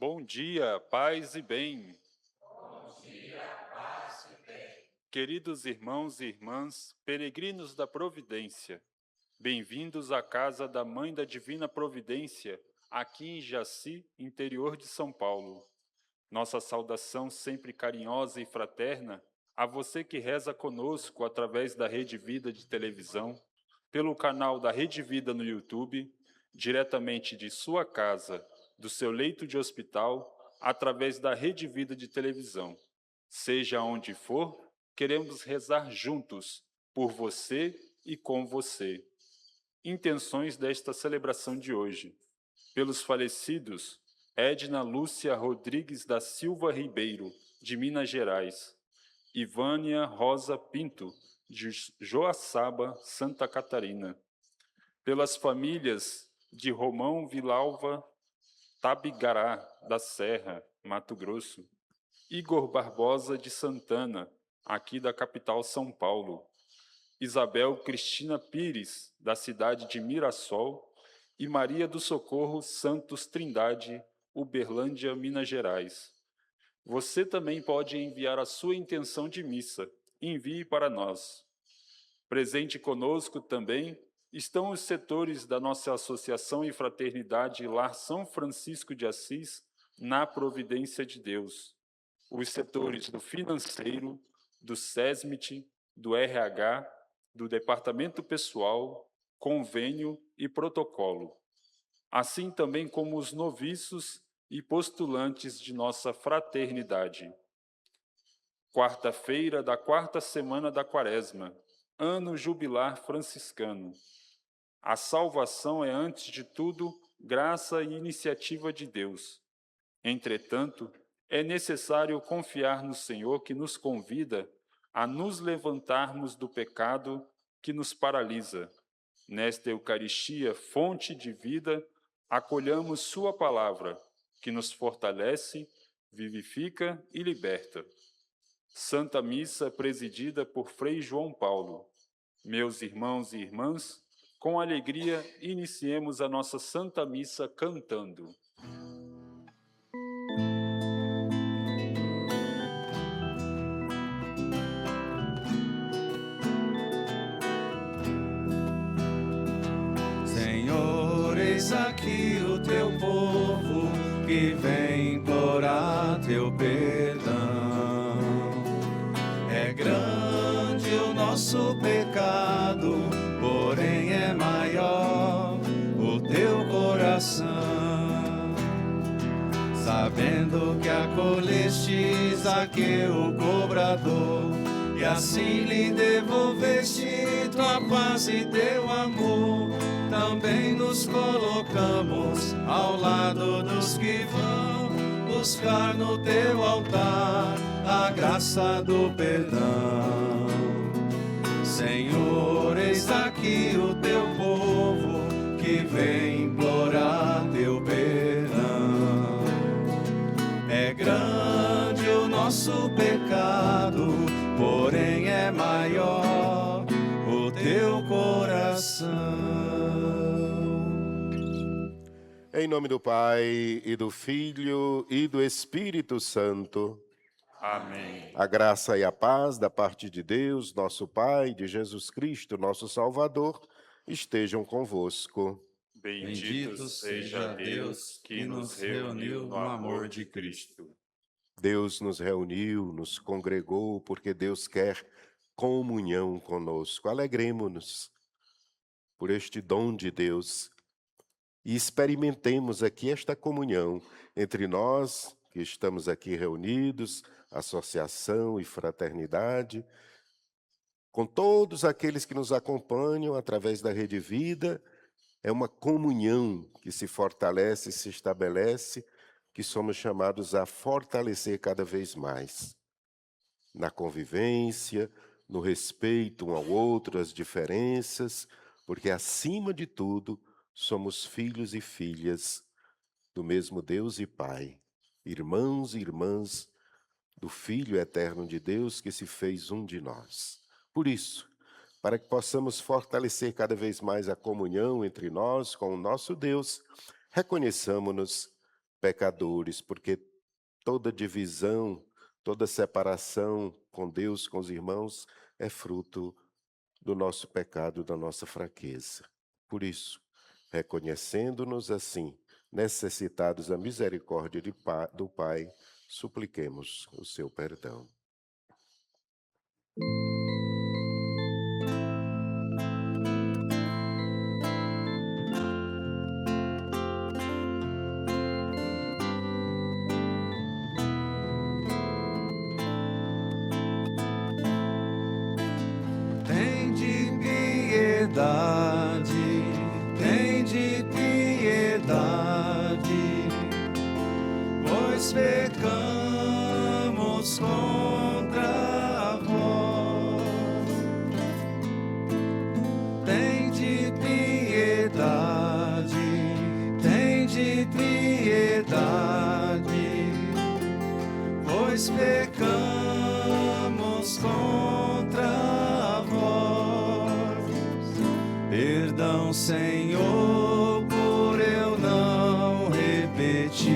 Bom dia, paz e bem. Queridos irmãos e irmãs, peregrinos da Providência, bem-vindos à casa da Mãe da Divina Providência, aqui em Jaci, interior de São Paulo. Nossa saudação sempre carinhosa e fraterna a você que reza conosco através da Rede Vida de televisão, pelo canal da Rede Vida no YouTube, diretamente de sua casa, do seu leito de hospital, através da Rede Vida de televisão. Seja onde for, queremos rezar juntos, por você e com você. Intenções desta celebração de hoje. Pelos falecidos, Edna Lúcia Rodrigues da Silva Ribeiro, de Minas Gerais. Ivânia Rosa Pinto, de Joaçaba, Santa Catarina. Pelas famílias de Romão Vilalva Tabigará da Serra, Mato Grosso. Igor Barbosa de Santana, aqui da capital São Paulo. Isabel Cristina Pires, da cidade de Mirassol, e Maria do Socorro Santos Trindade, Uberlândia, Minas Gerais. Você também pode enviar a sua intenção de missa. Envie para nós. Presente conosco também estão os setores da nossa Associação e Fraternidade Lar São Francisco de Assis, na Providência de Deus. Os setores do financeiro, do SESMIT, do RH, do Departamento Pessoal, Convênio e Protocolo, assim também como os noviços e postulantes de nossa fraternidade. Quarta-feira da quarta semana da Quaresma, ano jubilar franciscano. A salvação é, antes de tudo, graça e iniciativa de Deus. Entretanto, é necessário confiar no Senhor que nos convida a nos levantarmos do pecado que nos paralisa. Nesta Eucaristia, fonte de vida, acolhamos Sua palavra, que nos fortalece, vivifica e liberta. Santa Missa presidida por Frei João Paulo. Meus irmãos e irmãs, com alegria iniciemos a nossa Santa Missa cantando. Senhor, eis aqui o teu povo que vem implorar teu perdão. É grande o nosso pecado, porém é maior o teu coração. Sabendo que acolheste Zaqueu, cobrador, e assim lhe devolveste tua paz e teu amor, também nos colocamos ao lado dos que vão buscar no teu altar a graça do perdão. Senhor, eis aqui o teu povo que vem implorar teu perdão. É grande o nosso pecado, porém é maior o teu coração. Em nome do Pai, e do Filho, e do Espírito Santo. Amém. A graça e a paz da parte de Deus, nosso Pai, de Jesus Cristo, nosso Salvador, estejam convosco. Bendito seja Deus que nos reuniu no amor de Cristo. Deus nos reuniu, nos congregou, porque Deus quer comunhão conosco. Alegremo-nos por este dom de Deus e experimentemos aqui esta comunhão entre nós que estamos aqui reunidos, associação e fraternidade, com todos aqueles que nos acompanham através da Rede Vida. É uma comunhão que se fortalece e se estabelece, que somos chamados a fortalecer cada vez mais. Na convivência, no respeito um ao outro, as diferenças, porque acima de tudo somos filhos e filhas do mesmo Deus e Pai, irmãos e irmãs do Filho eterno de Deus que se fez um de nós. Por isso, para que possamos fortalecer cada vez mais a comunhão entre nós com o nosso Deus, reconheçamo-nos pecadores, porque toda divisão, toda separação com Deus, com os irmãos, é fruto do nosso pecado, da nossa fraqueza. Por isso, reconhecendo-nos assim, necessitados da misericórdia do Pai, supliquemos o seu perdão. Tende piedade, tende piedade, pois pecamos contra vós. Tende piedade, tende piedade, pois pecamos contra vós. Perdão, Senhor, por eu não repetir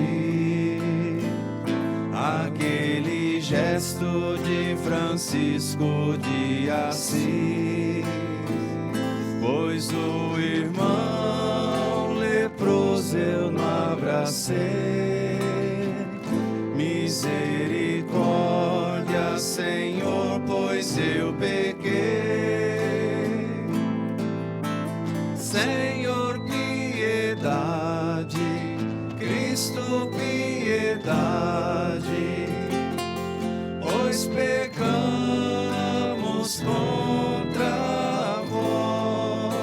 aquele gesto de Francisco de Assis, pois o irmão leproso eu não abracei. Misericórdia, Senhor, pois eu pequei. Senhor, piedade, Cristo, piedade, pois pecamos contra vós.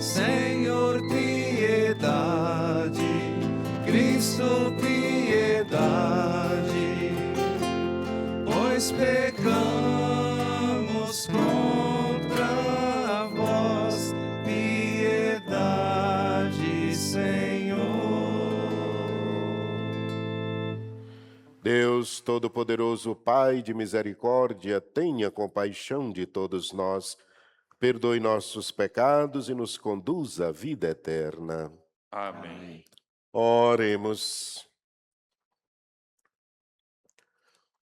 Senhor, piedade, Cristo, piedade, pois pecamos contra vós. Piedade, Senhor. Deus Todo-Poderoso, Pai de misericórdia, tenha compaixão de todos nós, perdoe nossos pecados e nos conduza à vida eterna. Amém. Oremos.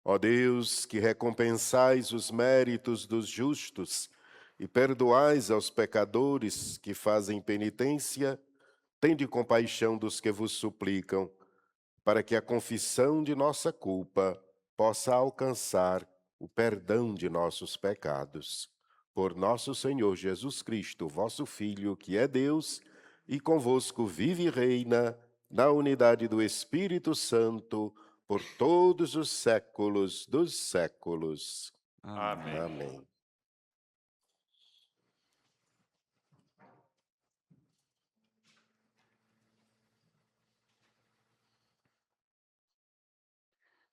Ó Deus, que recompensais os méritos dos justos e perdoais aos pecadores que fazem penitência, tende compaixão dos que vos suplicam, para que a confissão de nossa culpa possa alcançar o perdão de nossos pecados. Por nosso Senhor Jesus Cristo, vosso Filho, que é Deus, e convosco vive e reina, na unidade do Espírito Santo, por todos os séculos dos séculos. Amém. Amém.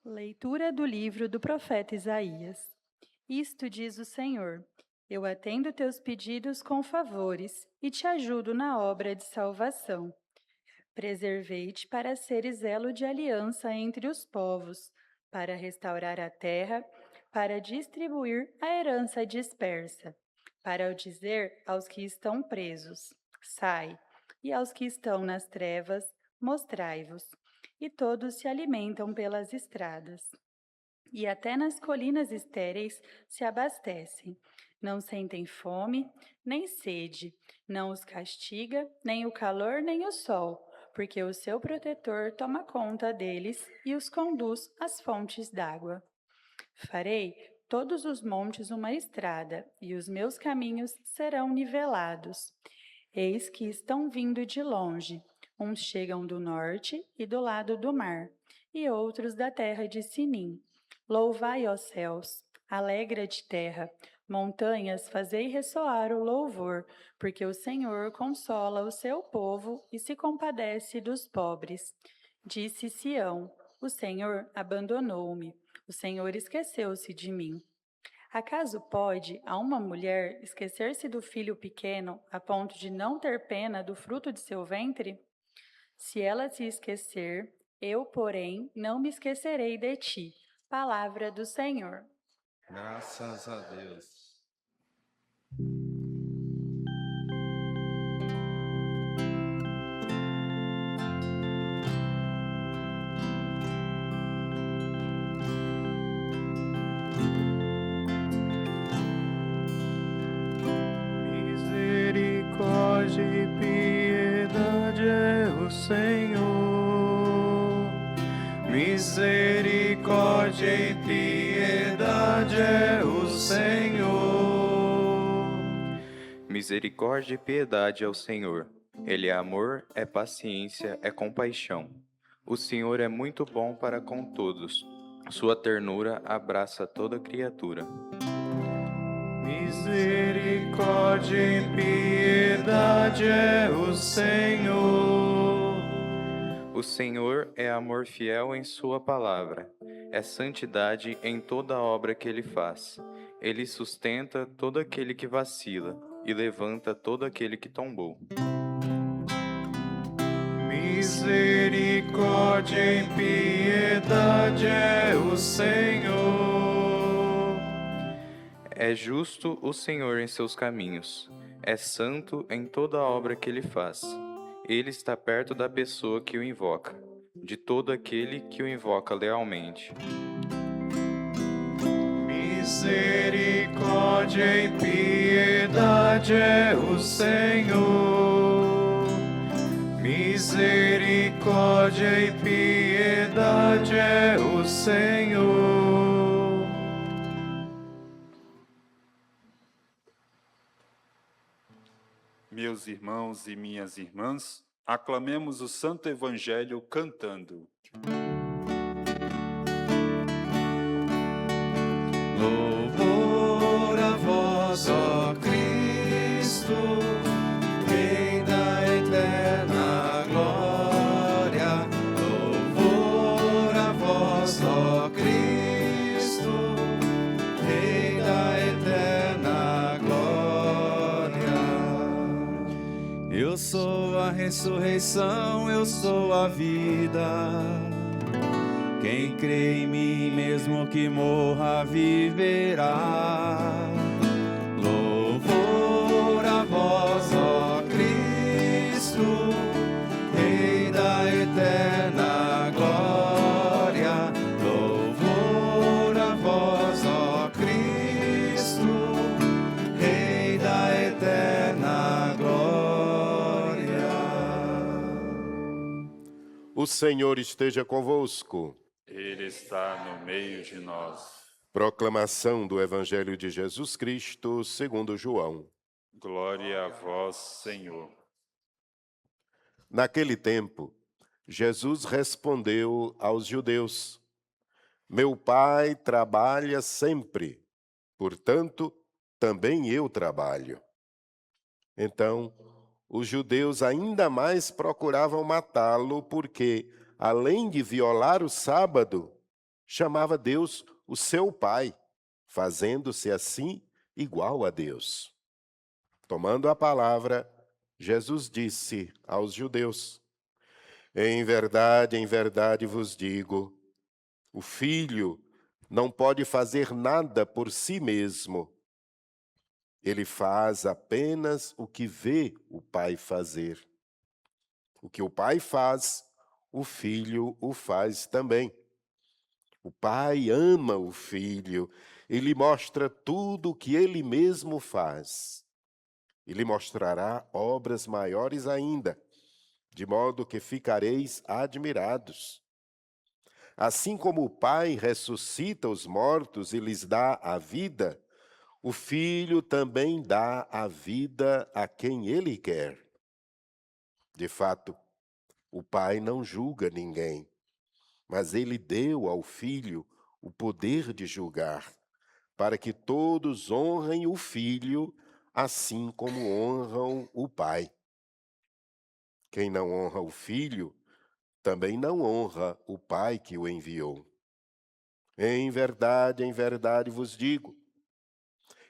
Leitura do livro do profeta Isaías. Isto diz o Senhor: Eu atendo teus pedidos com favores e te ajudo na obra de salvação. Preservei-te para seres elo de aliança entre os povos, para restaurar a terra, para distribuir a herança dispersa, para o dizer aos que estão presos: sai, e aos que estão nas trevas: mostrai-vos. E todos se alimentam pelas estradas. E até nas colinas estéreis se abastecem. Não sentem fome, nem sede, não os castiga, nem o calor, nem o sol, porque o seu protetor toma conta deles e os conduz às fontes d'água. Farei todos os montes uma estrada, e os meus caminhos serão nivelados. Eis que estão vindo de longe. Uns chegam do norte e do lado do mar, e outros da terra de Sinim. Louvai, ó céus, alegra-te, terra, montanhas, fazei ressoar o louvor, porque o Senhor consola o seu povo e se compadece dos pobres. Disse Sião: o Senhor abandonou-me, o Senhor esqueceu-se de mim. Acaso pode a uma mulher esquecer-se do filho pequeno a ponto de não ter pena do fruto de seu ventre? Se ela se esquecer, eu, porém, não me esquecerei de ti. Palavra do Senhor. Graças a Deus. Misericórdia e piedade é o Senhor. Misericórdia e piedade ao Senhor. Ele é amor, é paciência, é compaixão. O Senhor é muito bom para com todos. Sua ternura abraça toda criatura. Misericórdia e piedade é o Senhor. O Senhor é amor fiel em sua palavra. É santidade em toda obra que ele faz. Ele sustenta todo aquele que vacila e levanta todo aquele que tombou. Misericórdia e piedade é o Senhor. É justo o Senhor em seus caminhos. É santo em toda obra que ele faz. Ele está perto da pessoa que o invoca, de todo aquele que o invoca lealmente. Misericórdia e piedade é o Senhor. Misericórdia e piedade é o Senhor. Meus irmãos e minhas irmãs, aclamemos o Santo Evangelho cantando. Louvor a vós, ó Cristo, Rei da eterna glória. Louvor a vós, ó Cristo, Rei da eterna glória. Eu sou a ressurreição, eu sou a vida. Quem crê em mim, mesmo que morra, viverá. Louvor a vós, ó Cristo, Rei da eterna glória. Louvor a vós, ó Cristo, Rei da eterna glória. O Senhor esteja convosco. Ele está no meio de nós. Proclamação do Evangelho de Jesus Cristo, segundo João. Glória a vós, Senhor. Naquele tempo, Jesus respondeu aos judeus: Meu Pai trabalha sempre, portanto, também eu trabalho. Então, os judeus ainda mais procuravam matá-lo, porque, além de violar o sábado, chamava Deus o seu Pai, fazendo-se assim igual a Deus. Tomando a palavra, Jesus disse aos judeus: em verdade vos digo, o Filho não pode fazer nada por si mesmo. Ele faz apenas o que vê o Pai fazer. O que o Pai faz, o Filho o faz também. O Pai ama o Filho, ele mostra tudo o que ele mesmo faz. Ele mostrará obras maiores ainda, de modo que ficareis admirados. Assim como o Pai ressuscita os mortos e lhes dá a vida, o Filho também dá a vida a quem ele quer. De fato, o Pai não julga ninguém, mas ele deu ao Filho o poder de julgar, para que todos honrem o Filho, assim como honram o Pai. Quem não honra o Filho, também não honra o Pai que o enviou. Em verdade vos digo,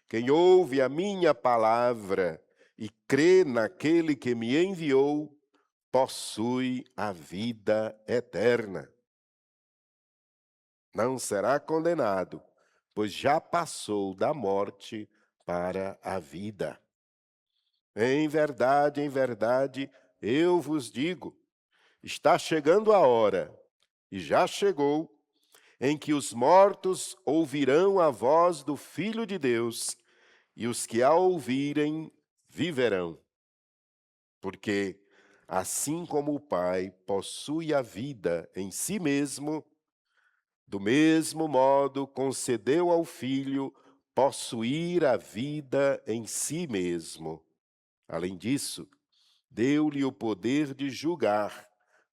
quem ouve a minha palavra e crê naquele que me enviou, possui a vida eterna. Não será condenado, pois já passou da morte para a vida. Em verdade, eu vos digo, está chegando a hora, e já chegou, em que os mortos ouvirão a voz do Filho de Deus, e os que a ouvirem viverão. Porque, assim como o Pai possui a vida em si mesmo, Do mesmo modo, concedeu ao Filho possuir a vida em si mesmo. Além disso, deu-lhe o poder de julgar,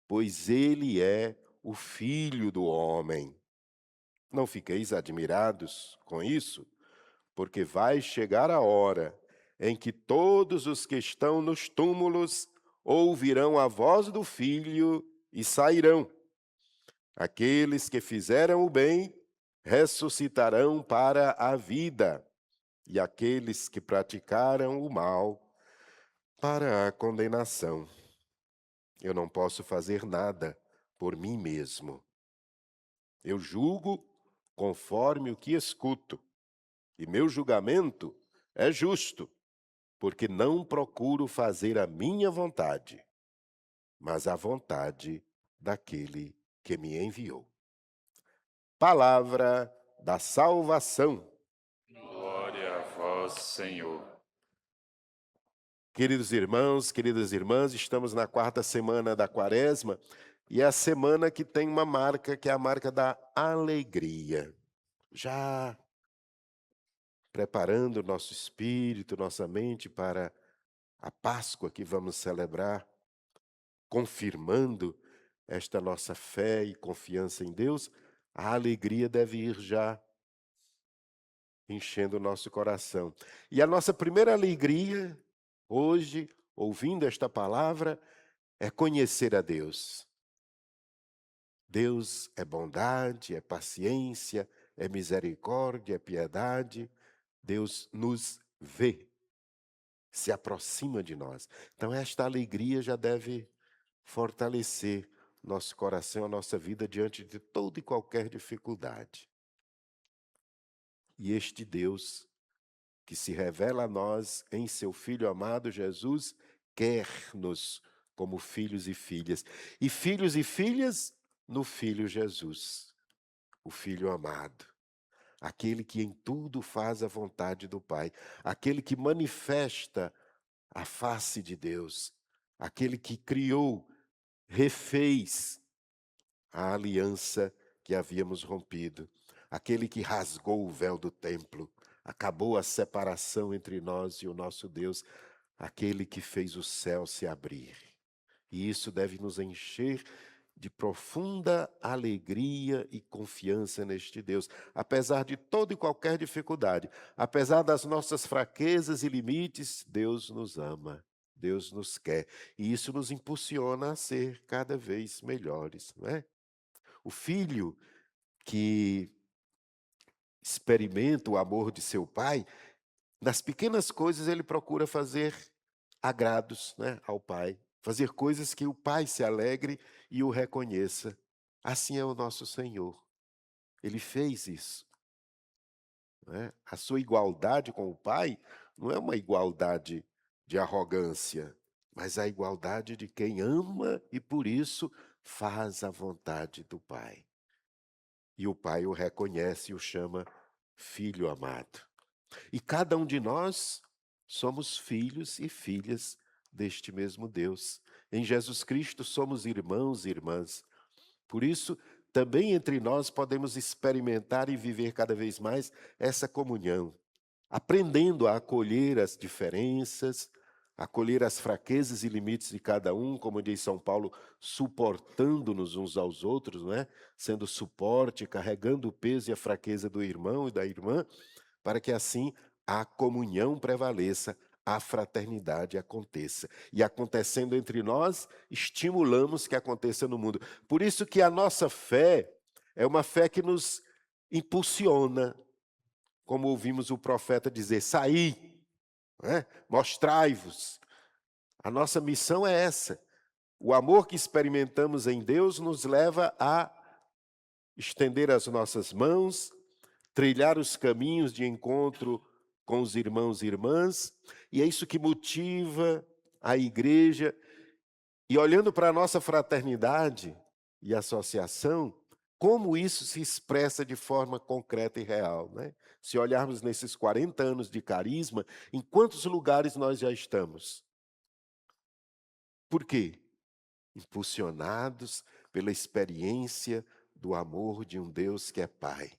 pois ele é o Filho do homem. Não fiqueis admirados com isso, porque vai chegar a hora em que todos os que estão nos túmulos ouvirão a voz do Filho e sairão. Aqueles que fizeram o bem ressuscitarão para a vida, e aqueles que praticaram o mal para a condenação. Eu não posso fazer nada por mim mesmo. Eu julgo conforme o que escuto, e meu julgamento é justo, porque não procuro fazer a minha vontade, mas a vontade daquele que me enviou. Palavra da salvação. Glória a vós, Senhor. Queridos irmãos, queridas irmãs, estamos na 4ª semana da Quaresma e é a semana que tem uma marca, que é a marca da alegria. Já preparando nosso espírito, nossa mente para a Páscoa que vamos celebrar, confirmando esta nossa fé e confiança em Deus, a alegria deve ir já enchendo o nosso coração. E a nossa primeira alegria, hoje, ouvindo esta palavra, é conhecer a Deus. Deus é bondade, é paciência, é misericórdia, é piedade. Deus nos vê, se aproxima de nós. Então, esta alegria já deve fortalecer nosso coração, a nossa vida diante de toda e qualquer dificuldade. E este Deus que se revela a nós em seu Filho amado Jesus, quer-nos como filhos e filhas no Filho Jesus, o Filho amado, aquele que em tudo faz a vontade do Pai, aquele que manifesta a face de Deus, aquele que criou, refez a aliança que havíamos rompido, aquele que rasgou o véu do templo, acabou a separação entre nós e o nosso Deus, aquele que fez o céu se abrir. E isso deve nos encher de profunda alegria e confiança neste Deus, apesar de toda e qualquer dificuldade, apesar das nossas fraquezas e limites, Deus nos ama, Deus nos quer, e isso nos impulsiona a ser cada vez melhores, não é? O filho que experimenta o amor de seu pai, nas pequenas coisas ele procura fazer agrados, né, ao pai, fazer coisas que o pai se alegre e o reconheça. Assim é o nosso Senhor. Ele fez isso. Né? A sua igualdade com o pai não é uma igualdade de arrogância, mas a igualdade de quem ama e por isso faz a vontade do pai. E o pai o reconhece e o chama filho amado. E cada um de nós somos filhos e filhas deste mesmo Deus. Em Jesus Cristo somos irmãos e irmãs. Por isso, também entre nós podemos experimentar e viver cada vez mais essa comunhão, aprendendo a acolher as diferenças, acolher as fraquezas e limites de cada um, como diz São Paulo, suportando-nos uns aos outros, não é? Sendo suporte, carregando o peso e a fraqueza do irmão e da irmã, para que assim a comunhão prevaleça, a fraternidade aconteça. E acontecendo entre nós, estimulamos que aconteça no mundo. Por isso que a nossa fé é uma fé que nos impulsiona, como ouvimos o profeta dizer, saí, né? Mostrai-vos. A nossa missão é essa. O amor que experimentamos em Deus nos leva a estender as nossas mãos, trilhar os caminhos de encontro com os irmãos e irmãs, e é isso que motiva a igreja. E olhando para a nossa fraternidade e associação, como isso se expressa de forma concreta e real, né? Se olharmos nesses 40 anos de carisma, em quantos lugares nós já estamos? Por quê? Impulsionados pela experiência do amor de um Deus que é Pai.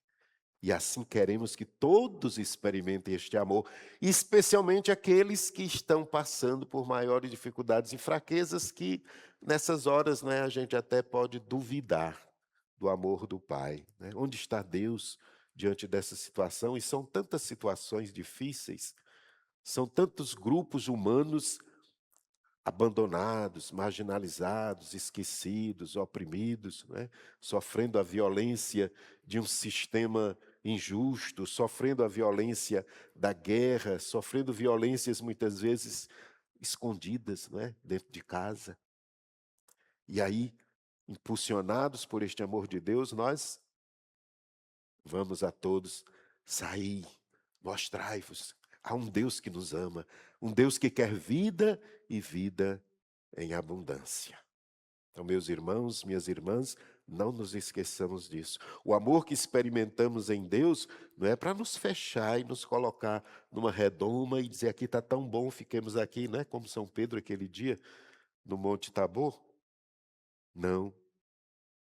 E assim queremos que todos experimentem este amor, especialmente aqueles que estão passando por maiores dificuldades e fraquezas que nessas horas, né, a gente até pode duvidar do amor do Pai, né? Onde está Deus diante dessa situação? E são tantas situações difíceis, são tantos grupos humanos abandonados, marginalizados, esquecidos, oprimidos, né? Sofrendo a violência de um sistema injusto, sofrendo a violência da guerra, sofrendo violências muitas vezes escondidas, né? Dentro de casa. E aí, impulsionados por este amor de Deus, nós vamos a todos sair, mostrai-vos. Há um Deus que nos ama, um Deus que quer vida e vida em abundância. Então, meus irmãos, minhas irmãs, não nos esqueçamos disso. O amor que experimentamos em Deus não é para nos fechar e nos colocar numa redoma e dizer aqui está tão bom, fiquemos aqui, né? Como São Pedro aquele dia no Monte Tabor. Não.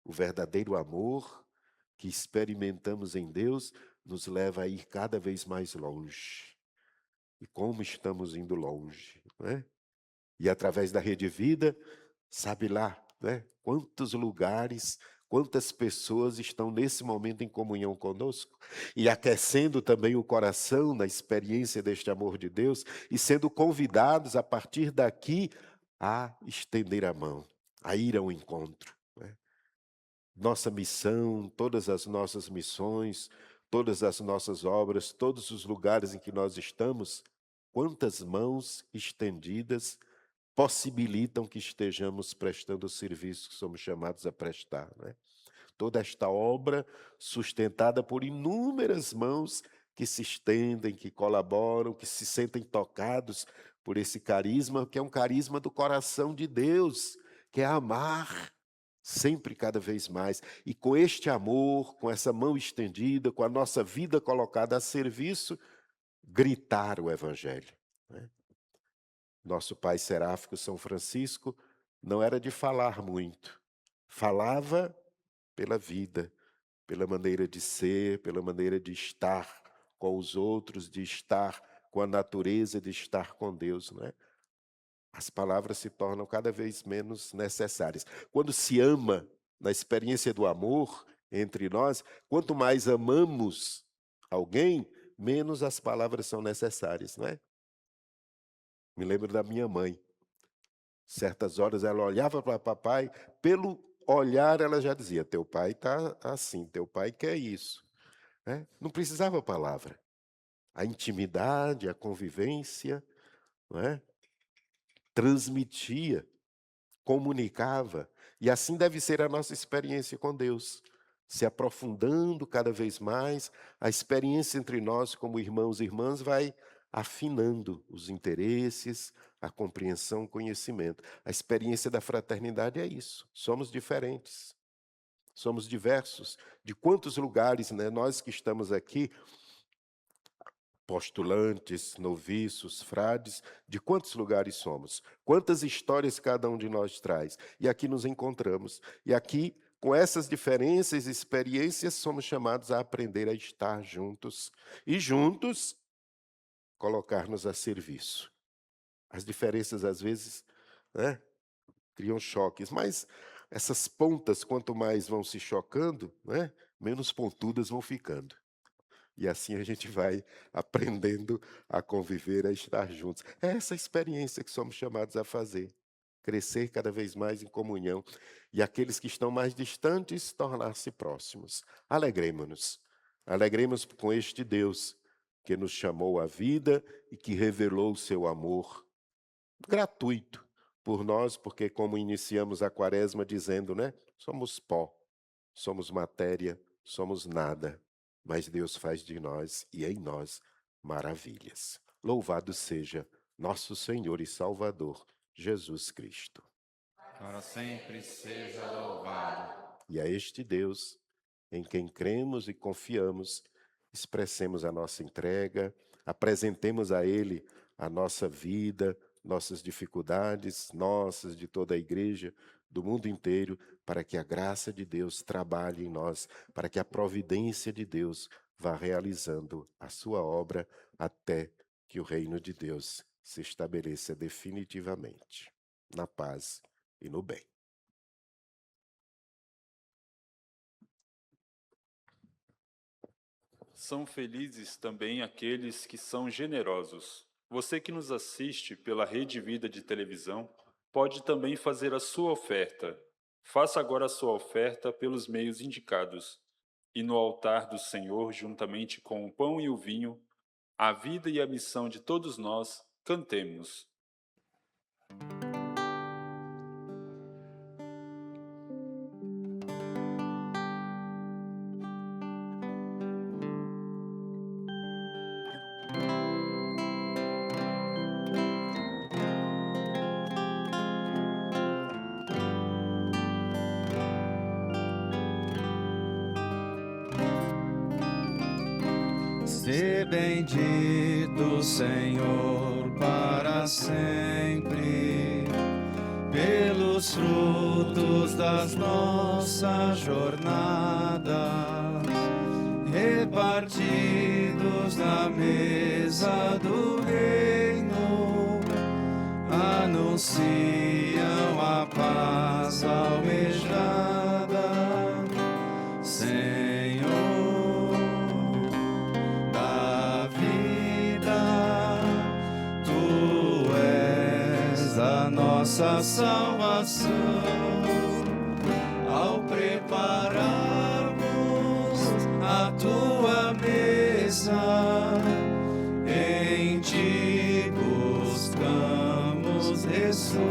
O verdadeiro amor que experimentamos em Deus nos leva a ir cada vez mais longe. E como estamos indo longe, né? E através da Rede Vida, sabe lá, né? Quantos lugares, quantas pessoas estão nesse momento em comunhão conosco e aquecendo também o coração na experiência deste amor de Deus e sendo convidados a partir daqui a estender a mão, a ir ao encontro, né? Nossa missão, todas as nossas missões, todas as nossas obras, todos os lugares em que nós estamos, quantas mãos estendidas possibilitam que estejamos prestando o serviço que somos chamados a prestar, né? Toda esta obra sustentada por inúmeras mãos que se estendem, que colaboram, que se sentem tocados por esse carisma, que é um carisma do coração de Deus, que é amar sempre cada vez mais. E com este amor, com essa mão estendida, com a nossa vida colocada a serviço, gritar o Evangelho, né? Nosso pai seráfico São Francisco não era de falar muito. Falava pela vida, pela maneira de ser, pela maneira de estar com os outros, de estar com a natureza, de estar com Deus, não é? As palavras se tornam cada vez menos necessárias. Quando se ama, na experiência do amor entre nós, quanto mais amamos alguém, menos as palavras são necessárias, não é? Me lembro da minha mãe. Certas horas ela olhava para papai, pelo olhar ela já dizia, teu pai está assim, teu pai quer isso, né? Não precisava palavra. A intimidade, a convivência, não é? Transmitia, comunicava. E assim deve ser a nossa experiência com Deus. Se aprofundando cada vez mais, a experiência entre nós como irmãos e irmãs vai afinando os interesses, a compreensão, o conhecimento. A experiência da fraternidade é isso. Somos diferentes, somos diversos. De quantos lugares, né, nós que estamos aqui, postulantes, noviços, frades, de quantos lugares somos? Quantas histórias cada um de nós traz? E aqui nos encontramos. E aqui, com essas diferenças e experiências, somos chamados a aprender a estar juntos. E juntos, colocar-nos a serviço. As diferenças, às vezes, né, criam choques, mas essas pontas, quanto mais vão se chocando, né, menos pontudas vão ficando. E assim a gente vai aprendendo a conviver, a estar juntos. É essa experiência que somos chamados a fazer. Crescer cada vez mais em comunhão. E aqueles que estão mais distantes, tornar-se próximos. Alegremos-nos. Alegremos com este Deus que nos chamou à vida e que revelou o seu amor gratuito por nós, porque como iniciamos a quaresma dizendo, né? Somos pó, somos matéria, somos nada. Mas Deus faz de nós e em nós maravilhas. Louvado seja nosso Senhor e Salvador, Jesus Cristo. Para sempre seja louvado. E a este Deus, em quem cremos e confiamos, expressemos a nossa entrega, apresentemos a Ele a nossa vida, nossas dificuldades, nossas de toda a igreja, do mundo inteiro, para que a graça de Deus trabalhe em nós, para que a providência de Deus vá realizando a sua obra até que o reino de Deus se estabeleça definitivamente, na paz e no bem. São felizes também aqueles que são generosos. Você que nos assiste pela Rede Vida de televisão, pode também fazer a sua oferta. Faça agora a sua oferta pelos meios indicados. E no altar do Senhor, juntamente com o pão e o vinho, a vida e a missão de todos nós, cantemos. Sê bendito, Senhor, para sempre, pelos frutos das nossas jornadas, repartidos na mesa do reino, anunciam a paz almejada. Senhor da vida, Tu és a nossa salvação. Ao prepararmos a Tua mesa, em Ti buscamos ressurreição.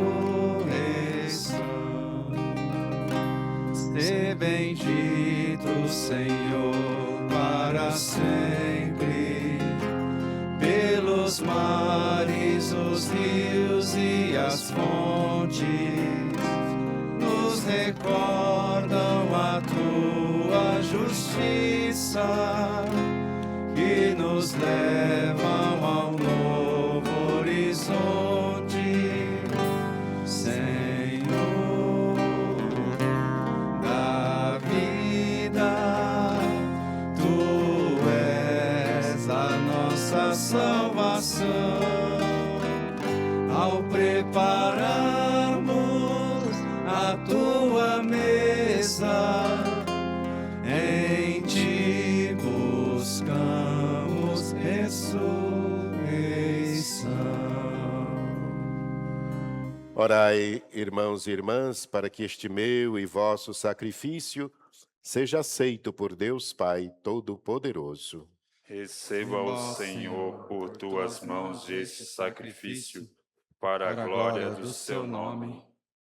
Sê bendito, Senhor, para sempre, pelos mares, os rios e as fontes, nos recordam a Tua justiça, que nos levam ao novo horizonte. Senhor da vida, Tu és a nossa salvação. Ao prepararmos a Tua mesa, em Ti buscamos ressurreição. Orai, irmãos e irmãs, para que este meu e vosso sacrifício seja aceito por Deus Pai Todo-Poderoso. Receba o Senhor por tuas mãos este sacrifício, para a glória do seu nome,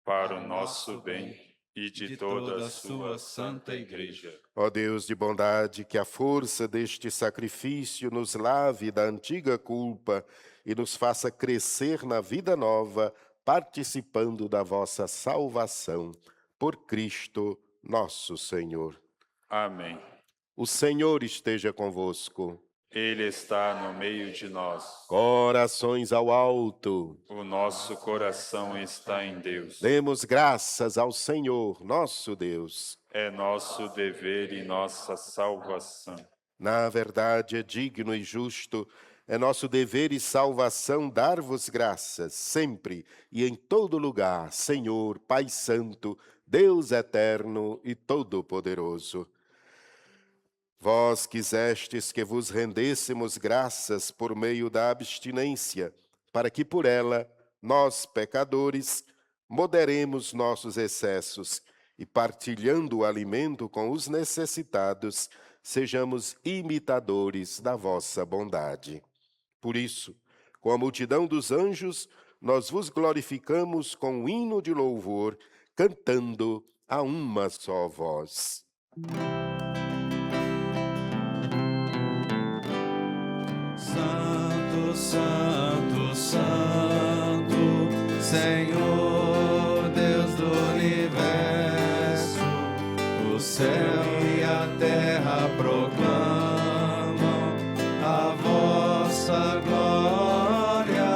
para o nosso bem e de toda a sua santa Igreja. Ó Deus de bondade, que a força deste sacrifício nos lave da antiga culpa e nos faça crescer na vida nova, participando da vossa salvação. Por Cristo nosso Senhor. Amém. O Senhor esteja convosco. Ele está no meio de nós. Corações ao alto. O nosso coração está em Deus. Demos graças ao Senhor, nosso Deus. É nosso dever e nossa salvação. Na verdade, é digno e justo, é nosso dever e salvação dar-vos graças, sempre e em todo lugar, Senhor, Pai Santo, Deus eterno e todo-poderoso. Vós quisestes que vos rendêssemos graças por meio da abstinência, para que por ela, nós, pecadores, moderemos nossos excessos e, partilhando o alimento com os necessitados, sejamos imitadores da vossa bondade. Por isso, com a multidão dos anjos, nós vos glorificamos com um hino de louvor, cantando a uma só voz. Santo, Santo, Santo, Senhor, Deus do universo, o céu e a terra proclamam a vossa glória.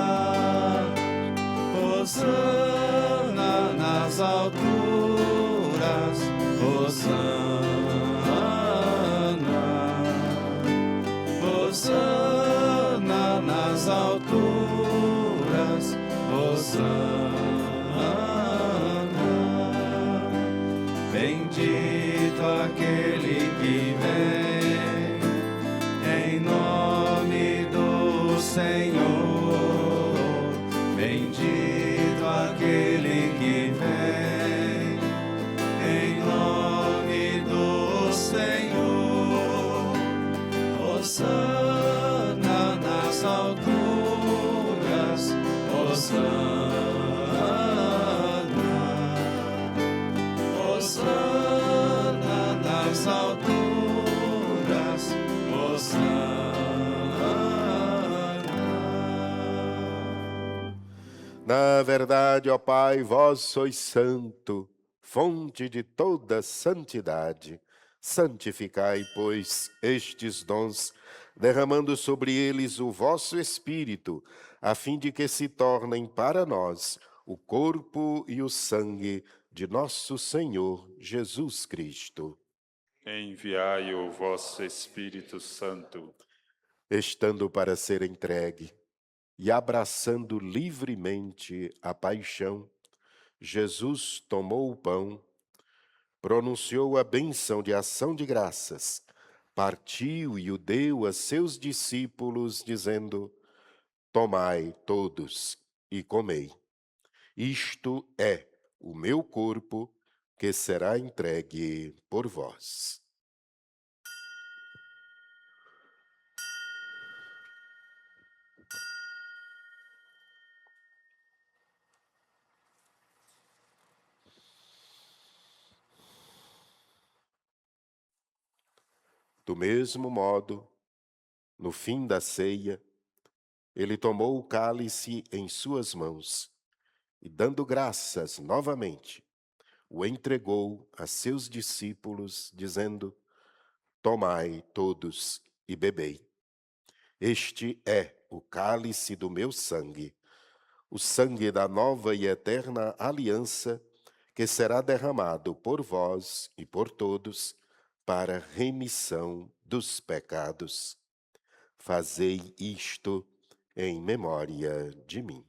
Hosana nas alturas, Bendito aquele que vem, em nome do Senhor. Bendito aquele que vem, em nome do Senhor. Hosana nas alturas, Hosana nas alturas, Hosana. Na verdade, ó Pai, vós sois santo, fonte de toda santidade. Santificai, pois, estes dons, derramando sobre eles o vosso Espírito, a fim de que se tornem para nós o corpo e o sangue de nosso Senhor Jesus Cristo. Enviai o vosso Espírito Santo, Estando para ser entregue e abraçando livremente a paixão, Jesus tomou o pão, pronunciou a bênção de ação de graças, partiu e o deu a seus discípulos, dizendo: Tomai todos e comei. Isto é o meu corpo, que será entregue por vós. Do mesmo modo, no fim da ceia, ele tomou o cálice em suas mãos e, dando graças novamente, o entregou a seus discípulos, dizendo: Tomai todos e bebei. Este é o cálice do meu sangue, o sangue da nova e eterna aliança, que será derramado por vós e por todos para remissão dos pecados. Fazei isto em memória de mim.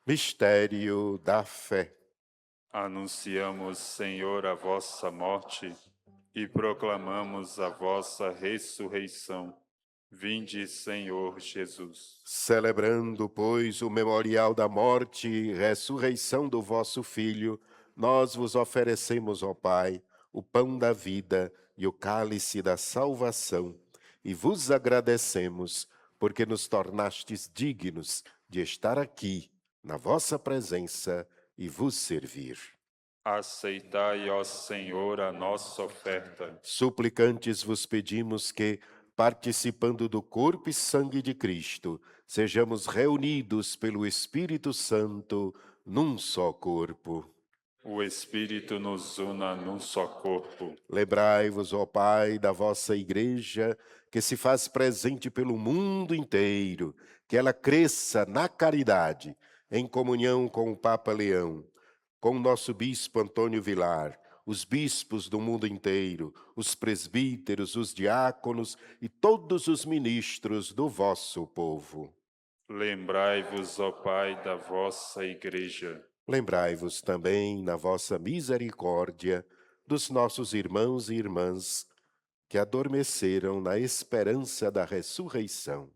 Mistério da fé. anunciamos, Senhor, a vossa morte e proclamamos a vossa ressurreição. Vinde, Senhor Jesus. Celebrando, pois, o memorial da morte e ressurreição do vosso Filho, nós vos oferecemos, ó Pai, o pão da vida e o cálice da salvação, e vos agradecemos, porque nos tornastes dignos de estar aqui, na vossa presença, e vos servir. Aceitai, ó Senhor, a nossa oferta. Suplicantes vos pedimos que, participando do corpo e sangue de Cristo, sejamos reunidos pelo Espírito Santo num só corpo. O Espírito nos una num só corpo. Lembrai-vos, ó Pai, da vossa Igreja, que se faz presente pelo mundo inteiro, que ela cresça na caridade, em comunhão com o Papa Leão, com o nosso Bispo Antônio Vilar, os bispos do mundo inteiro, os presbíteros, os diáconos e todos os ministros do vosso povo. Lembrai-vos, ó Pai, da vossa Igreja. Lembrai-vos também, na vossa misericórdia, dos nossos irmãos e irmãs que adormeceram na esperança da ressurreição.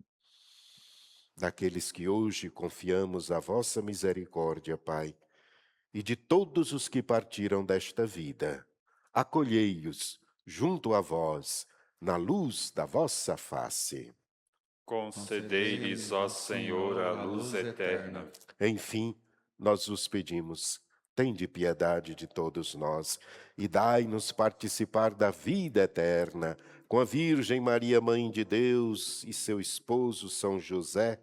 Daqueles que hoje confiamos à vossa misericórdia, Pai, e de todos os que partiram desta vida, acolhei-os junto a vós, na luz da vossa face. Concedei-lhes, ó Senhor, a luz eterna. Enfim, nós vos pedimos, tende piedade de todos nós e dai-nos participar da vida eterna com a Virgem Maria, Mãe de Deus, e seu esposo São José,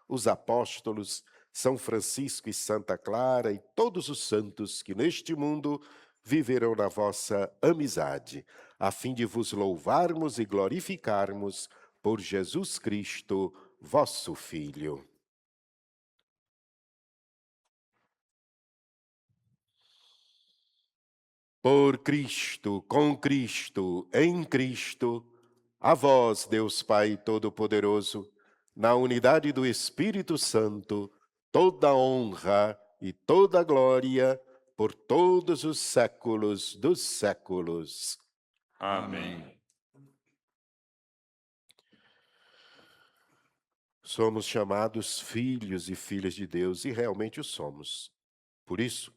os apóstolos, São Francisco e Santa Clara e todos os santos que neste mundo viverão na vossa amizade, a fim de vos louvarmos e glorificarmos por Jesus Cristo, vosso Filho. Por Cristo, com Cristo, em Cristo, a vós, Deus Pai Todo-Poderoso, na unidade do Espírito Santo, toda honra e toda glória por todos os séculos dos séculos. Amém. Somos chamados filhos e filhas de Deus e realmente o somos. Por isso,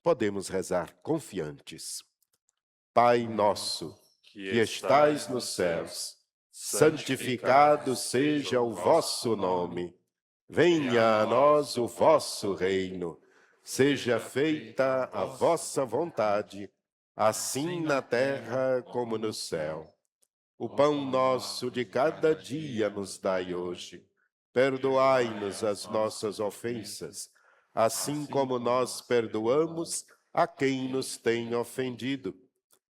podemos rezar confiantes. Pai nosso, que estais nos céus, santificado seja o vosso nome. Venha a nós o vosso reino. Seja feita a vossa vontade, assim na terra como no céu. O pão nosso de cada dia nos dai hoje. Perdoai-nos as nossas ofensas, assim como nós perdoamos a quem nos tem ofendido.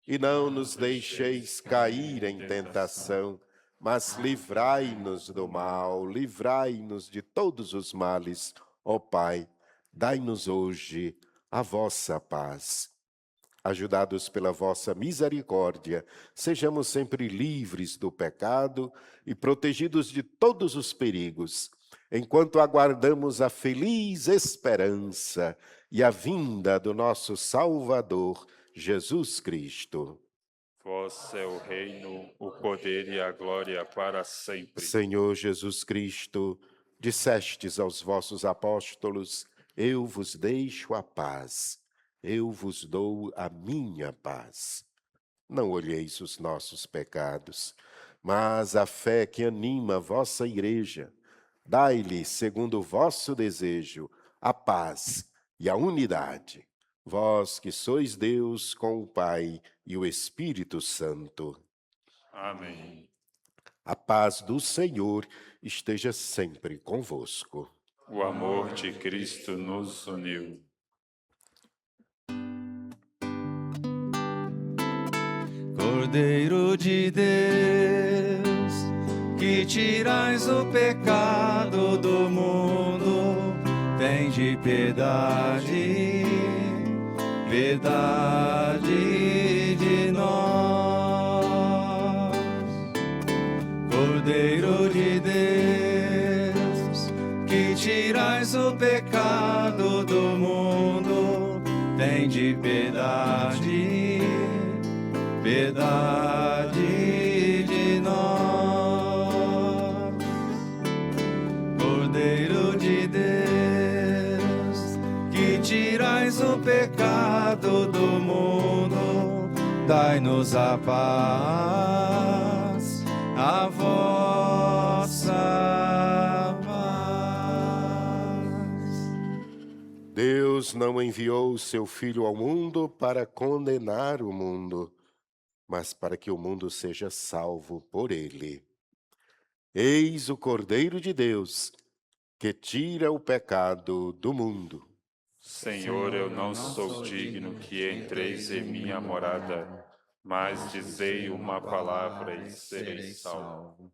E não nos deixeis cair em tentação, mas livrai-nos do mal, livrai-nos de todos os males. Ó Pai, dai-nos hoje a vossa paz. Ajudados pela vossa misericórdia, sejamos sempre livres do pecado e protegidos de todos os perigos, enquanto aguardamos a feliz esperança e a vinda do nosso Salvador, Jesus Cristo. Vosso é o reino, o poder e a glória para sempre. Senhor Jesus Cristo, dissestes aos vossos apóstolos: eu vos deixo a paz, eu vos dou a minha paz. Não olheis os nossos pecados, mas a fé que anima a vossa Igreja. Dai-lhe, segundo o vosso desejo, a paz e a unidade. Vós que sois Deus com o Pai e o Espírito Santo. Amém. A paz do Senhor esteja sempre convosco. O amor de Cristo nos uniu. Cordeiro de Deus, que tirais o pecado do mundo, tende piedade, piedade de nós. Cordeiro de Deus, que tirais o pecado do mundo, tende piedade, piedade de nós. Cordeiro de Deus, que tirais o pecado do mundo, dai-nos a paz, a vossa paz. Deus não enviou o seu Filho ao mundo para condenar o mundo, mas para que o mundo seja salvo por ele. Eis o Cordeiro de Deus, que tira o pecado do mundo. Senhor, eu não sou digno que entreis em minha morada, mas dizei uma palavra e serei salvo.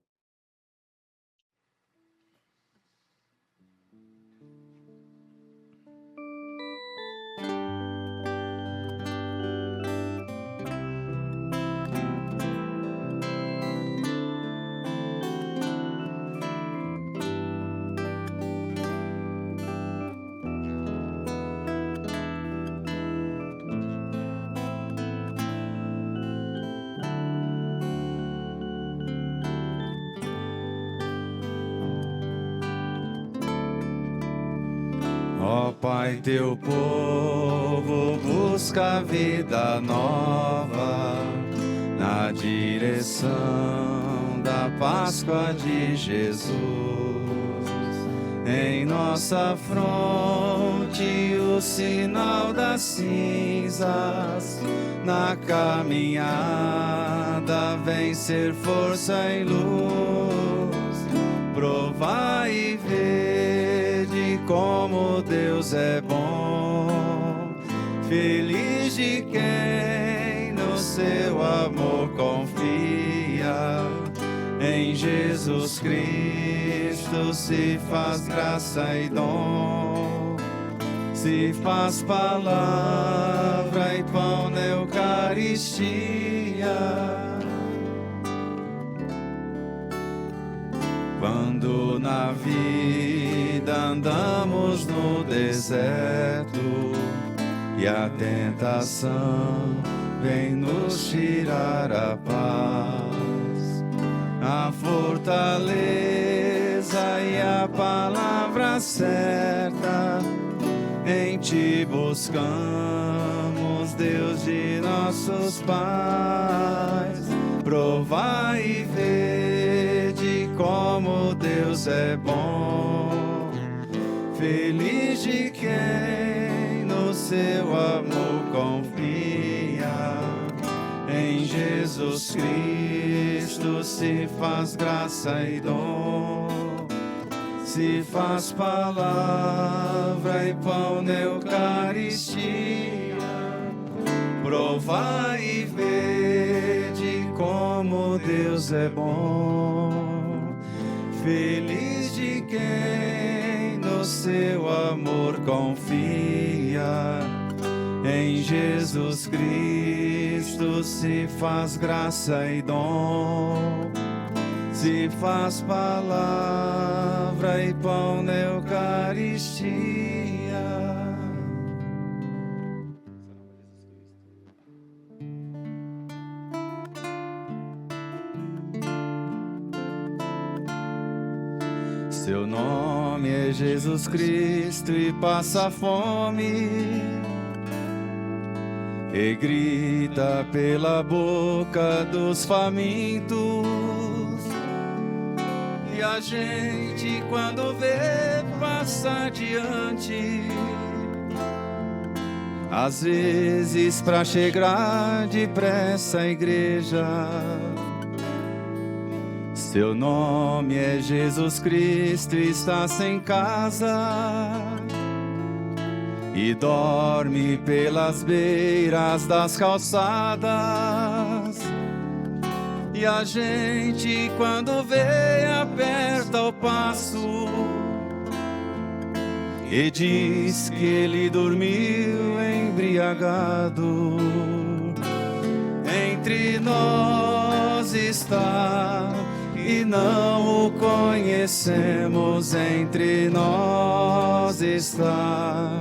Ó Pai, teu povo busca vida nova na direção da Páscoa de Jesus. Em nossa fronte o sinal das cinzas, na caminhada vem ser força e luz. Provai e vede como Deus é bom, feliz de quem no seu amor confia. Em Jesus Cristo se faz graça e dom, se faz palavra e pão na Eucaristia. Eucaristia. Quando na vida andamos no deserto e a tentação vem nos tirar a paz, a fortaleza e a palavra certa, em Ti buscamos, Deus de nossos pais. Provai e vede como Deus é bom, feliz de quem no seu amor confia. Em Jesus Cristo se faz graça e dom, se faz palavra e pão na Eucaristia. Provai e vede como Deus é bom, feliz de quem no seu amor confia. Em Jesus Cristo se faz graça e dom, se faz palavra e pão na Eucaristia. Seu nome é Jesus Cristo e passa fome, e grita pela boca dos famintos. E a gente, quando vê, passa adiante, às vezes pra chegar depressa à igreja. Seu nome é Jesus Cristo e está sem casa, e dorme pelas beiras das calçadas. E a gente, quando vê, aperta o passo e diz que ele dormiu embriagado. Entre nós está e não o conhecemos, entre nós está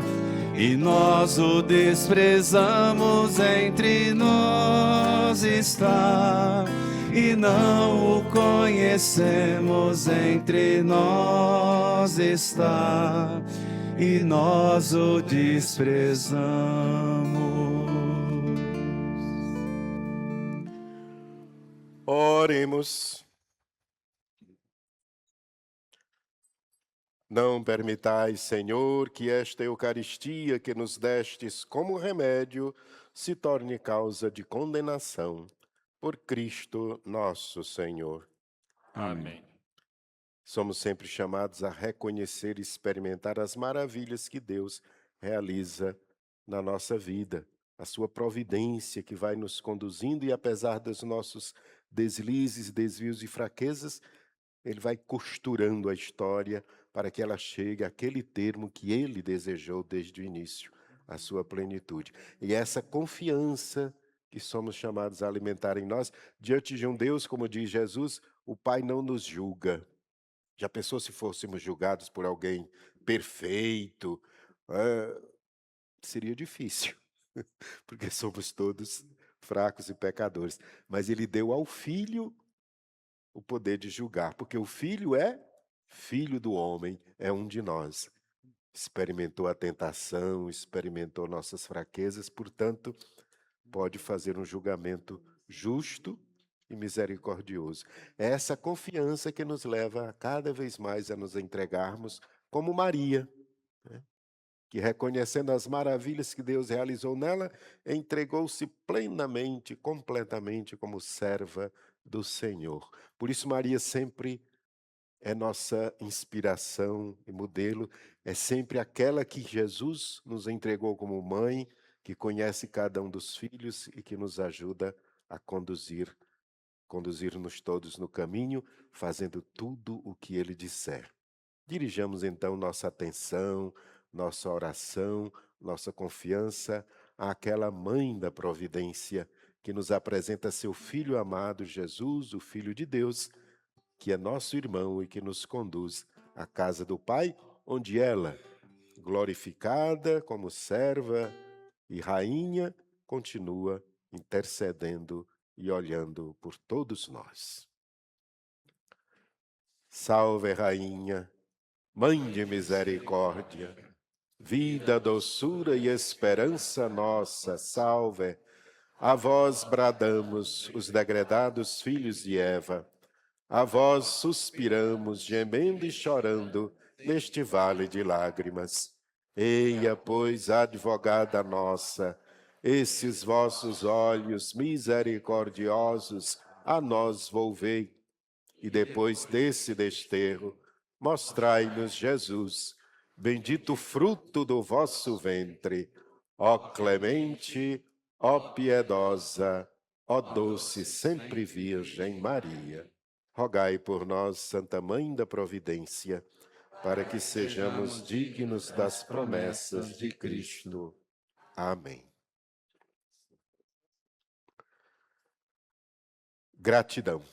e nós o desprezamos, entre nós está e não o conhecemos, entre nós está e nós o desprezamos. Oremos. Não permitais, Senhor, que esta Eucaristia que nos destes como remédio se torne causa de condenação. Por Cristo nosso Senhor. Amém. Somos sempre chamados a reconhecer e experimentar as maravilhas que Deus realiza na nossa vida, a sua providência que vai nos conduzindo e apesar dos nossos deslizes, desvios e fraquezas, Ele vai costurando a história para que ela chegue àquele termo que Ele desejou desde o início, a sua plenitude. E essa confiança que somos chamados a alimentar em nós, diante de um Deus, como diz Jesus, o Pai não nos julga. Já pensou se fôssemos julgados por alguém perfeito? Seria difícil, porque somos todos fracos e pecadores. Mas Ele deu ao Filho o poder de julgar, porque o Filho é filho do homem, é um de nós. Experimentou a tentação, experimentou nossas fraquezas, portanto, pode fazer um julgamento justo e misericordioso. É essa confiança que nos leva a cada vez mais a nos entregarmos como Maria, né? Que reconhecendo as maravilhas que Deus realizou nela, entregou-se plenamente, completamente como serva do Senhor. Por isso Maria sempre é nossa inspiração e modelo, é sempre aquela que Jesus nos entregou como mãe, que conhece cada um dos filhos e que nos ajuda a conduzir-nos todos no caminho, fazendo tudo o que Ele disser. Dirijamos então nossa atenção, nossa oração, nossa confiança àquela mãe da providência que nos apresenta seu Filho amado, Jesus, o Filho de Deus, que é nosso irmão e que nos conduz à casa do Pai, onde ela, glorificada como serva e rainha, continua intercedendo e olhando por todos nós. Salve, Rainha, Mãe de misericórdia, vida, doçura e esperança nossa, salve. A vós bradamos, os degredados filhos de Eva, a vós suspiramos, gemendo e chorando, neste vale de lágrimas. Eia, pois, advogada nossa, esses vossos olhos misericordiosos a nós volvei, e depois desse desterro, mostrai-nos Jesus, bendito fruto do vosso ventre. Ó clemente, ó piedosa, ó doce sempre Virgem Maria, rogai por nós, Santa Mãe da Providência, para que sejamos dignos das promessas de Cristo. Amém. Gratidão.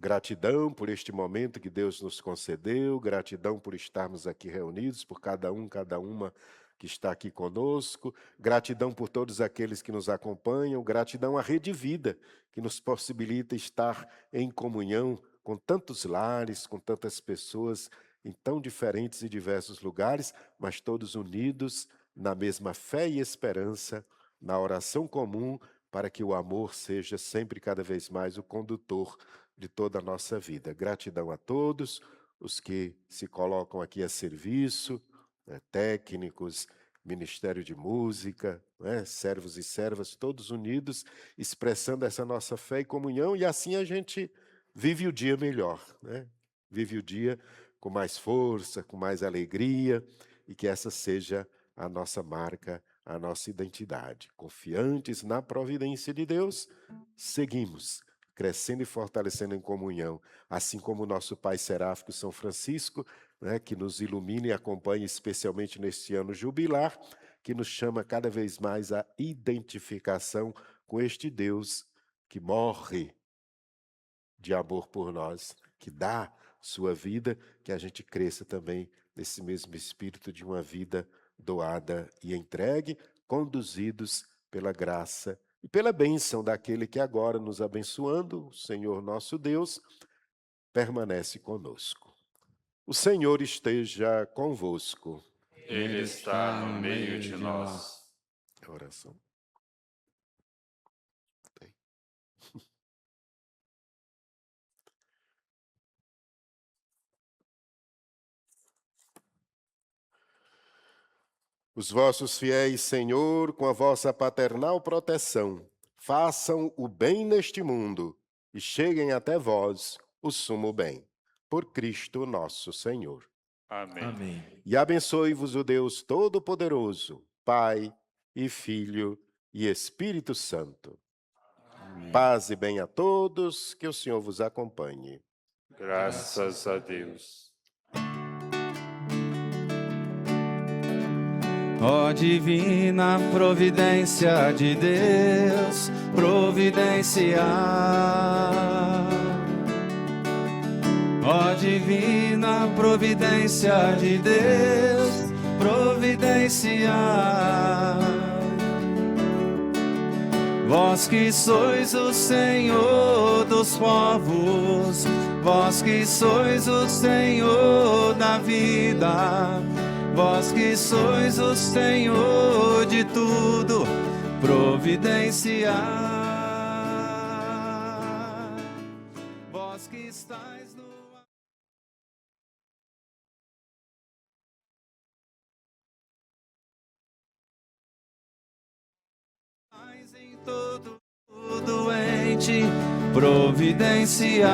Gratidão por este momento que Deus nos concedeu, gratidão por estarmos aqui reunidos, por cada uma que está aqui conosco, gratidão por todos aqueles que nos acompanham, gratidão à Rede Vida, que nos possibilita estar em comunhão com tantos lares, com tantas pessoas em tão diferentes e diversos lugares, mas todos unidos na mesma fé e esperança, na oração comum, para que o amor seja sempre cada vez mais o condutor de toda a nossa vida. Gratidão a todos os que se colocam aqui a serviço, técnicos, Ministério de Música, servos e servas, todos unidos, expressando essa nossa fé e comunhão, e assim a gente vive o dia melhor, vive o dia com mais força, com mais alegria, e que essa seja a nossa marca, a nossa identidade. Confiantes na providência de Deus, seguimos crescendo e fortalecendo em comunhão, assim como o nosso Pai Seráfico São Francisco, que nos ilumina e acompanha especialmente neste ano jubilar, que nos chama cada vez mais à identificação com este Deus que morre de amor por nós, que dá sua vida, que a gente cresça também nesse mesmo espírito de uma vida doada e entregue, conduzidos pela graça e pela bênção daquele que agora, nos abençoando, o Senhor nosso Deus, permanece conosco. O Senhor esteja convosco. Ele está no meio de nós. A oração. Os vossos fiéis, Senhor, com a vossa paternal proteção, façam o bem neste mundo e cheguem até vós o sumo bem. Por Cristo nosso Senhor. Amém. Amém. E abençoe-vos o Deus Todo-Poderoso, Pai e Filho e Espírito Santo. Amém. Paz e bem a todos, que o Senhor vos acompanhe. Graças a Deus. Ó divina providência de Deus, providenciar. Ó divina providência de Deus, providenciar. Vós que sois o Senhor dos povos, vós que sois o Senhor da vida, vós que sois o Senhor de tudo, providenciar. Vós que estais no em todo doente, providenciar.